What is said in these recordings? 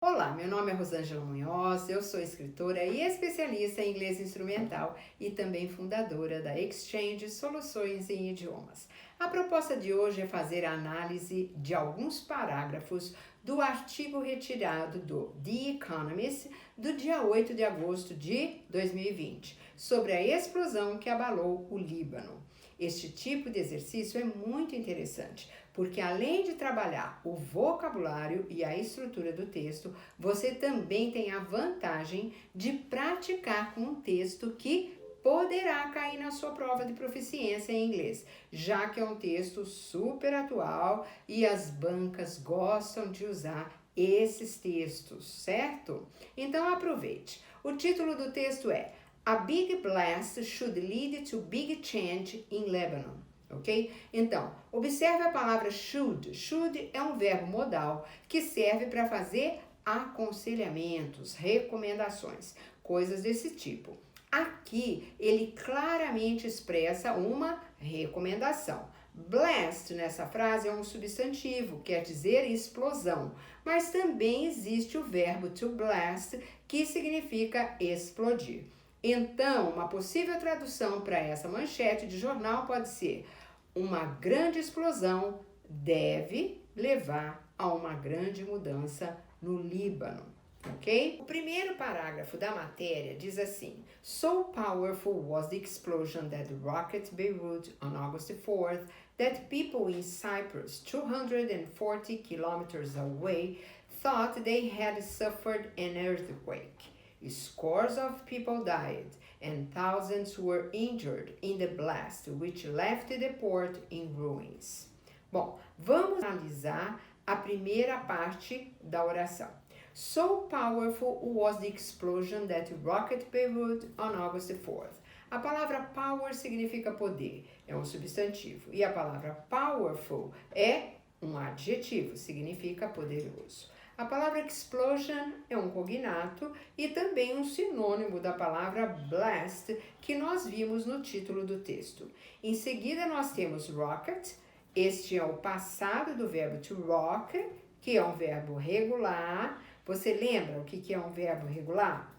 Olá, meu nome é Rosângela Munhoz, eu sou escritora e especialista em inglês instrumental e também fundadora da Exchange Soluções em Idiomas. A proposta de hoje é fazer a análise de alguns parágrafos do artigo retirado do The Economist do dia 8 de agosto de 2020 sobre a explosão que abalou o Líbano. Este tipo de exercício é muito interessante, porque além de trabalhar o vocabulário e a estrutura do texto, você também tem a vantagem de praticar com um texto que poderá cair na sua prova de proficiência em inglês, já que é um texto super atual e as bancas gostam de usar esses textos, certo? Então aproveite. O título do texto é A Big Blast Should Lead to Big Change in Lebanon. Ok? Então, observe a palavra should. Should é um verbo modal que serve para fazer aconselhamentos, recomendações, coisas desse tipo. Aqui, ele claramente expressa uma recomendação. Blast nessa frase é um substantivo, quer dizer explosão, mas também existe o verbo to blast, que significa explodir. Então, uma possível tradução para essa manchete de jornal pode ser: uma grande explosão deve levar a uma grande mudança no Líbano. Ok? O primeiro parágrafo da matéria diz assim: So powerful was the explosion that rocked Beirut on August 4th that people in Cyprus, 240 kilometers away, thought they had suffered an earthquake. Scores of people died and thousands were injured in the blast, which left the port in ruins. Bom, vamos analisar a primeira parte da oração. So powerful was the explosion that rocked Beirut on August 4th. A palavra power significa poder, é um substantivo, e a palavra powerful é um adjetivo, significa poderoso. A palavra explosion é um cognato e também um sinônimo da palavra blast que nós vimos no título do texto. Em seguida nós temos rocket, este é o passado do verbo to rock, que é um verbo regular. Você lembra o que é um verbo regular?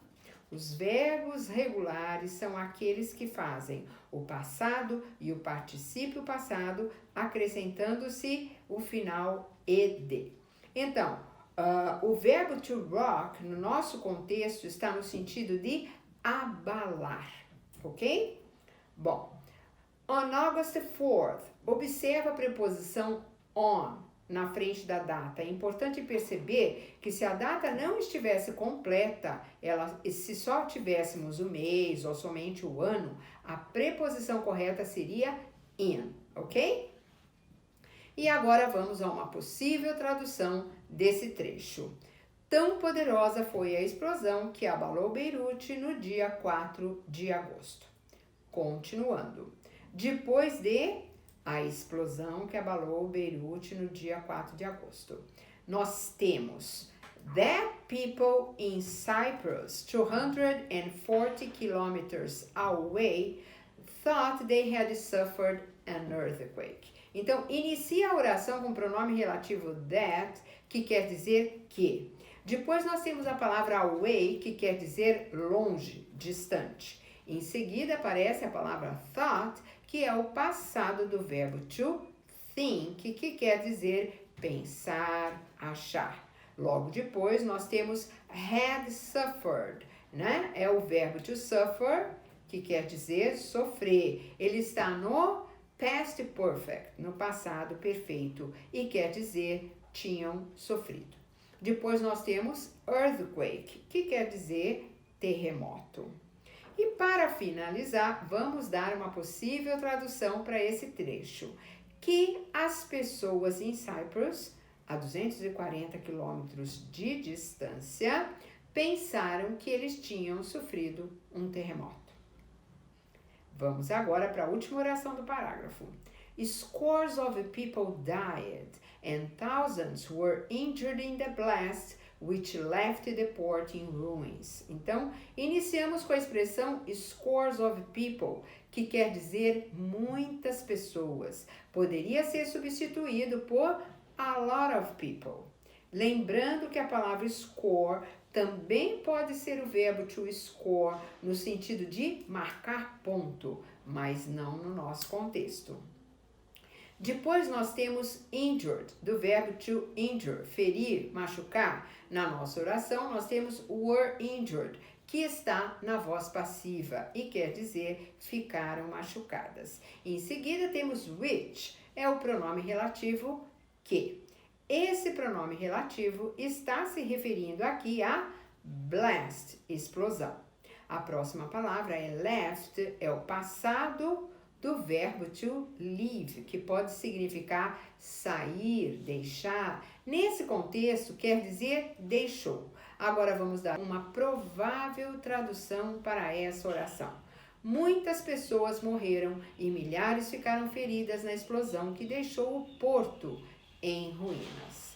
Os verbos regulares são aqueles que fazem o passado e o particípio passado, acrescentando-se o final ed. Então, o verbo to rock, no nosso contexto, está no sentido de abalar, ok? Bom, on August 4th, observa a preposição on na frente da data. É importante perceber que se a data não estivesse completa, se só tivéssemos o mês ou somente o ano, a preposição correta seria in, ok? E agora vamos a uma possível tradução desse trecho. Tão poderosa foi a explosão que abalou Beirute no dia 4 de agosto. Continuando. Depois de a explosão que abalou Beirute no dia 4 de agosto. Nós temos that people in Cyprus, 240 kilometers away, thought they had suffered an earthquake. Então, inicia a oração com o pronome relativo that, que quer dizer que. Depois nós temos a palavra away, que quer dizer longe, distante. Em seguida aparece a palavra thought, que é o passado do verbo to think, que quer dizer pensar, achar. Logo depois nós temos had suffered, né? É o verbo to suffer, que quer dizer sofrer. Ele está no past perfect, no passado perfeito, e quer dizer tinham sofrido. Depois nós temos earthquake, que quer dizer terremoto. E para finalizar, vamos dar uma possível tradução para esse trecho, que as pessoas em Cyprus, a 240 quilômetros de distância, pensaram que eles tinham sofrido um terremoto. Vamos agora para a última oração do parágrafo. Scores of people died and thousands were injured in the blast which left the port in ruins. Então, iniciamos com a expressão scores of people, que quer dizer muitas pessoas. Poderia ser substituído por a lot of people. Lembrando que a palavra score também pode ser o verbo to score no sentido de marcar ponto, mas não no nosso contexto. Depois nós temos injured, do verbo to injure, ferir, machucar. Na nossa oração nós temos were injured, que está na voz passiva e quer dizer ficaram machucadas. Em seguida temos which, é o pronome relativo que. Esse pronome relativo está se referindo aqui a blast, explosão. A próxima palavra é left, é o passado do verbo to leave, que pode significar sair, deixar. Nesse contexto, quer dizer deixou. Agora vamos dar uma provável tradução para essa oração. Muitas pessoas morreram e milhares ficaram feridas na explosão que deixou o porto em ruínas.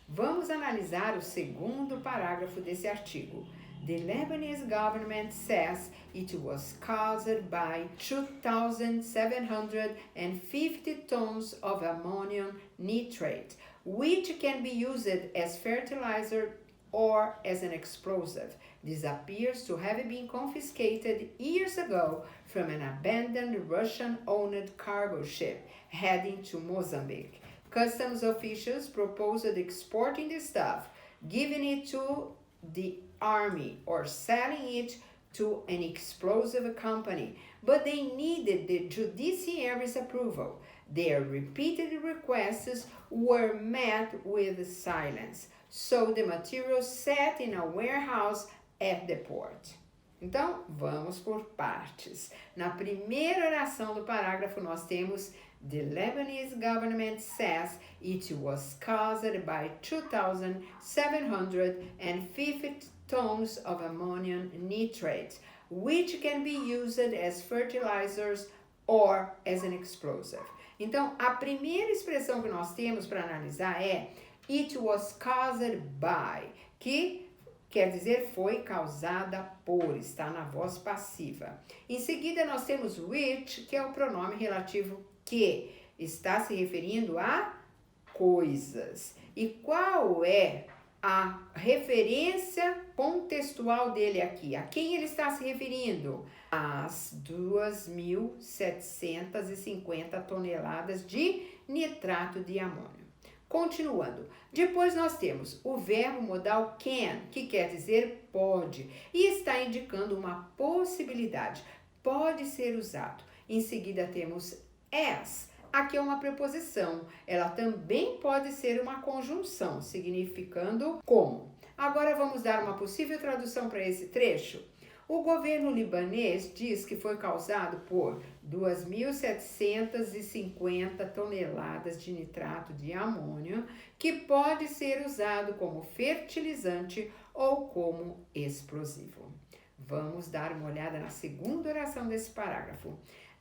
Vamos analisar o segundo parágrafo desse artigo. The Lebanese government says it was caused by 2,750 tons of ammonium nitrate, which can be used as fertilizer or as an explosive. This appears to have been confiscated years ago from an abandoned Russian-owned cargo ship heading to Mozambique. Customs officials proposed exporting the stuff, giving it to the army or selling it to an explosive company, but they needed the judiciary's approval. Their repeated requests were met with silence, so the material sat in a warehouse at the port. Então, vamos por partes. Na primeira oração do parágrafo, nós temos The Lebanese government says it was caused by 2,750 tons of ammonium nitrate, which can be used as fertilizers or as an explosive. Então, a primeira expressão que nós temos para analisar é it was caused by, que quer dizer foi causada por, está na voz passiva. Em seguida, nós temos which, que é o pronome relativo que, está se referindo a coisas. E qual é a referência contextual dele aqui? A quem ele está se referindo? As 2.750 toneladas de nitrato de amônio. Continuando, depois nós temos o verbo modal can, que quer dizer pode, e está indicando uma possibilidade, pode ser usado. Em seguida temos as, aqui é uma preposição, ela também pode ser uma conjunção, significando como. Agora vamos dar uma possível tradução para esse trecho. O governo libanês diz que foi causado por 2.750 toneladas de nitrato de amônio, que pode ser usado como fertilizante ou como explosivo. Vamos dar uma olhada na segunda oração desse parágrafo.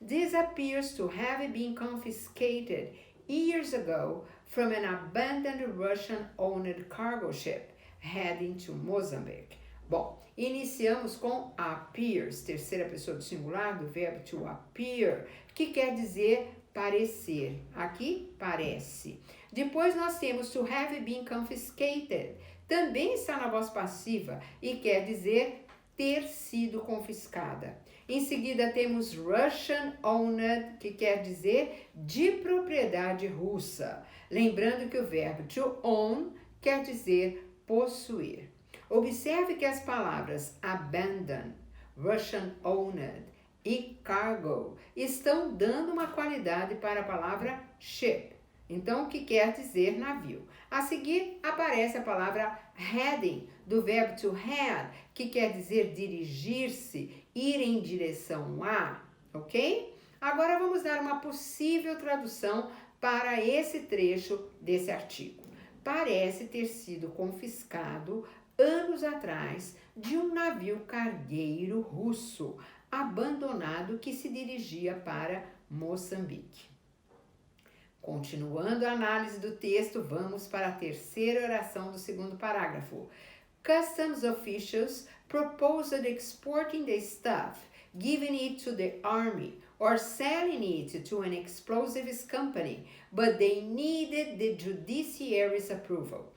This appears to have been confiscated years ago from an abandoned Russian-owned cargo ship heading to Mozambique. Bom, iniciamos com appears, terceira pessoa do singular, do verbo to appear, que quer dizer parecer. Aqui, parece. Depois nós temos to have been confiscated. Também está na voz passiva e quer dizer ter sido confiscada. Em seguida temos Russian-owned, que quer dizer de propriedade russa. Lembrando que o verbo to own quer dizer possuir. Observe que as palavras abandon, Russian-owned e cargo estão dando uma qualidade para a palavra ship, então que quer dizer navio. A seguir aparece a palavra heading, do verbo to head, que quer dizer dirigir-se, ir em direção a, ok? Agora vamos dar uma possível tradução para esse trecho desse artigo. Parece ter sido confiscado anos atrás de um navio cargueiro russo abandonado que se dirigia para Moçambique. Continuando a análise do texto, vamos para a terceira oração do segundo parágrafo. Customs officials proposed exporting the stuff, giving it to the army, or selling it to an explosives company, but they needed the judiciary's approval.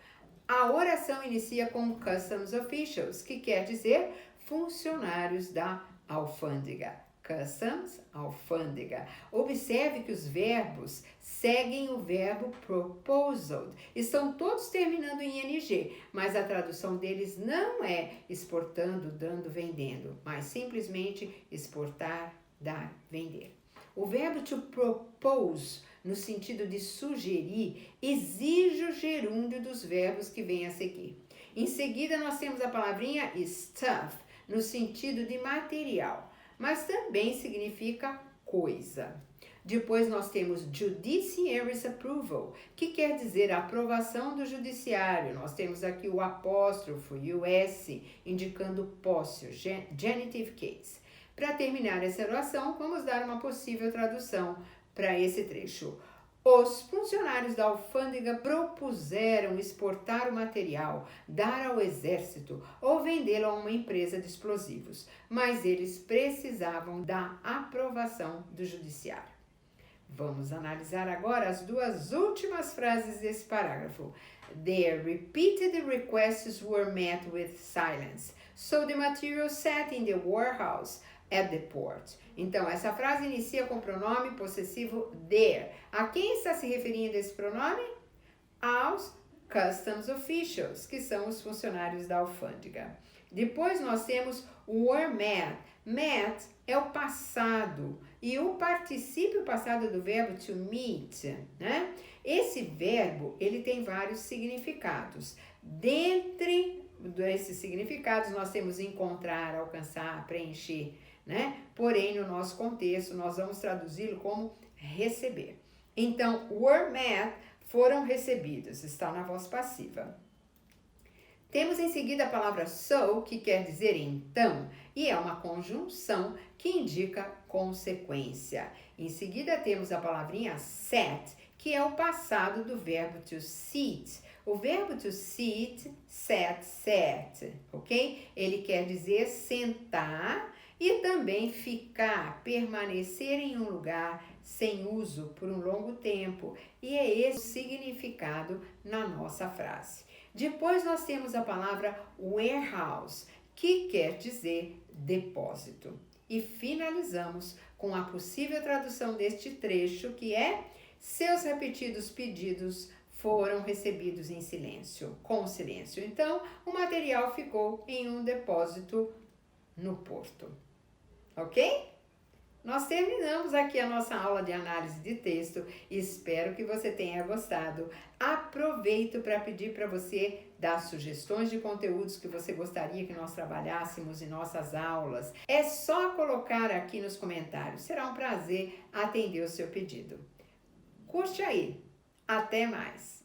A oração inicia com customs officials, que quer dizer funcionários da alfândega. Customs, alfândega. Observe que os verbos seguem o verbo proposed. Estão todos terminando em ing, mas a tradução deles não é exportando, dando, vendendo, mas simplesmente exportar, dar, vender. O verbo to propose, no sentido de sugerir, exige o gerúndio dos verbos que vêm a seguir. Em seguida, nós temos a palavrinha stuff, no sentido de material, mas também significa coisa. Depois nós temos judiciary's approval, que quer dizer aprovação do judiciário. Nós temos aqui o apóstrofo US, indicando posse, genitive case. Para terminar essa oração, vamos dar uma possível tradução para esse trecho. Os funcionários da alfândega propuseram exportar o material, dar ao exército ou vendê-lo a uma empresa de explosivos, mas eles precisavam da aprovação do judiciário. Vamos analisar agora as duas últimas frases desse parágrafo. Their repeated requests were met with silence, so the material sat in the warehouse at the port. Então, essa frase inicia com o pronome possessivo their. A quem está se referindo esse pronome? Aos customs officials, que são os funcionários da alfândega. Depois nós temos were met. Met é o passado e o particípio passado do verbo to meet, né? Esse verbo, ele tem vários significados. Dentre esses significados, nós temos encontrar, alcançar, preencher, né? Porém, no nosso contexto, nós vamos traduzi-lo como receber. Então, were met, foram recebidos, está na voz passiva. Temos em seguida a palavra so, que quer dizer então, e é uma conjunção que indica consequência. Em seguida temos a palavrinha sat, que é o passado do verbo to sit. O verbo to sit, sat, ok? Ele quer dizer sentar e também ficar, permanecer em um lugar sem uso por um longo tempo. E é esse o significado na nossa frase. Depois nós temos a palavra warehouse, que quer dizer depósito. E finalizamos com a possível tradução deste trecho, que é: seus repetidos pedidos foram recebidos em silêncio, com silêncio. Então, o material ficou em um depósito no porto. Ok? Nós terminamos aqui a nossa aula de análise de texto. Espero que você tenha gostado. Aproveito para pedir para você dar sugestões de conteúdos que você gostaria que nós trabalhássemos em nossas aulas. É só colocar aqui nos comentários. Será um prazer atender o seu pedido. Curte aí. Até mais!